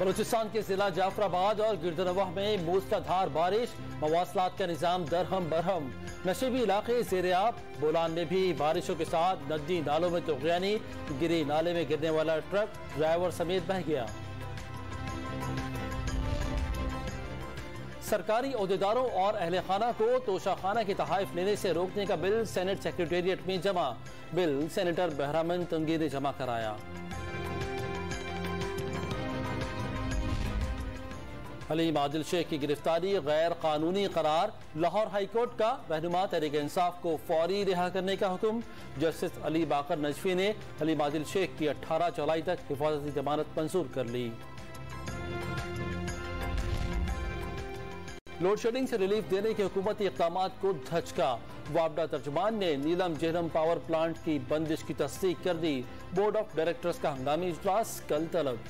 बलूचिस्तान के जिला जाफराबाद और गिरदनवाह में मूसलाधार बारिश, मवासलात का निजाम दरहम बरहम। नशीबी इलाके ज़ेर-ए-आब। बोलान में भी बारिशों के साथ नदी नालों में तुग़यानी, गिरी नाले में गिरने वाला ट्रक ड्राइवर समेत बह गया। सरकारी ओहदेदारों और अहले खाना को तोशाखाना के तहाइफ लेने से रोकने का बिल सेनेट सेक्रेटेरिएट में जमा। बिल सेनेटर बहरामन तंगी ने जमा कराया। हलीम आदिल शेख की गिरफ्तारी गैर कानूनी करार। लाहौर हाईकोर्ट का रहनुमा तहरीक इंसाफ को फौरी रिहा करने का हुक्म। जस्टिस अली बाकर नजफी ने हलीम आदिल शेख की 18 जुलाई तक हिफाजती जमानत मंजूर कर ली। लोड शेडिंग से रिलीफ देने के हुकूमती इक़दामात को धचका। वापडा तर्जुमान ने नीलम जहरम पावर प्लांट की बंदिश की तस्दीक कर दी। बोर्ड ऑफ डायरेक्टर्स का हंगामी इजलास कल तलब।